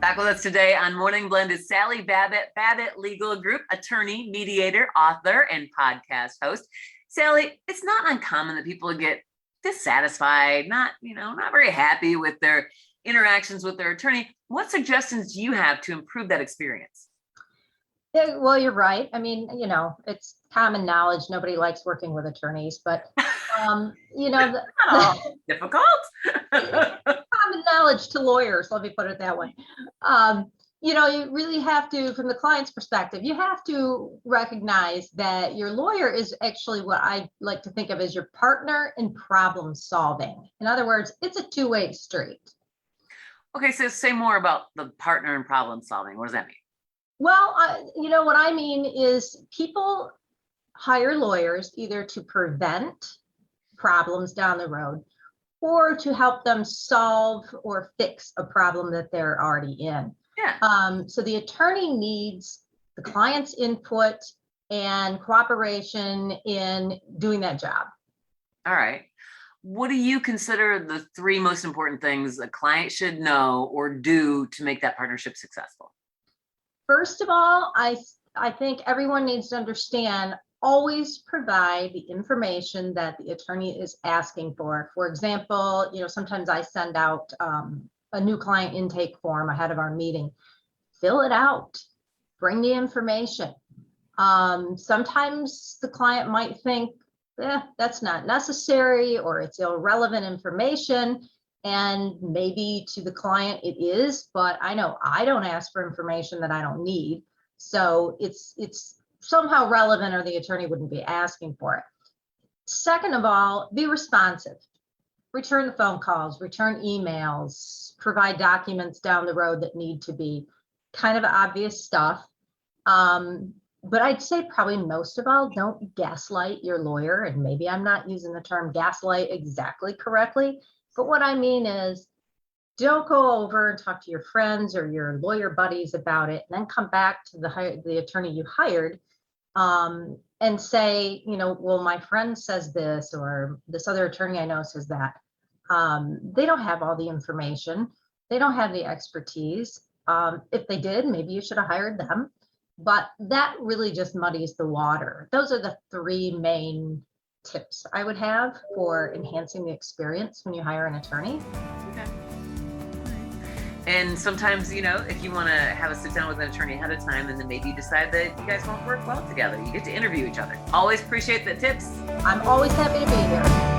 Back with us today on Morning Blend is Sally Babbitt, Babbitt Legal Group, attorney, mediator, author, and podcast host. Sally, it's not uncommon that people get dissatisfied, not very happy with their interactions with their attorney. What suggestions do you have to improve that experience? Yeah, well, you're right. I mean, it's common knowledge. Nobody likes working with attorneys, but, Difficult. common knowledge to lawyers, let me put it that way. You really have to, from the client's perspective, you have to recognize that your lawyer is actually what I like to think of as your partner in problem solving. In other words, it's a two-way street. Okay, so say more about the partner in problem solving. What does that mean? Well, what I mean is people hire lawyers either to prevent problems down the road or to help them solve or fix a problem that they're already in. Yeah. So the attorney needs the client's input and cooperation in doing that job. All right. What do you consider the three most important things a client should know or do to make that partnership successful? First of all, I think everyone needs to understand, always provide the information that the attorney is asking for. For example, sometimes I send out a new client intake form ahead of our meeting. Fill it out, bring the information. Sometimes the client might think, that's not necessary, or it's irrelevant information. And maybe to the client it is, but I know I don't ask for information that I don't need. So it's somehow relevant, or the attorney wouldn't be asking for it. Second of all, be responsive. Return the phone calls, return emails, provide documents down the road that need to be. Kind of obvious stuff. But I'd say probably most of all, don't gaslight your lawyer. And maybe I'm not using the term gaslight exactly correctly. But what I mean is, don't go over and talk to your friends or your lawyer buddies about it, and then come back to the attorney you hired and say, well, my friend says this, or this other attorney I know says that. They don't have all the information. They don't have the expertise. If they did, maybe you should have hired them. But that really just muddies the water. Those are the three main tips I would have for enhancing the experience when you hire an attorney. Okay. And sometimes, if you want to have a sit down with an attorney ahead of time, and then maybe you decide that you guys won't work well together, you get to interview each other. Always appreciate the tips. I'm always happy to be here.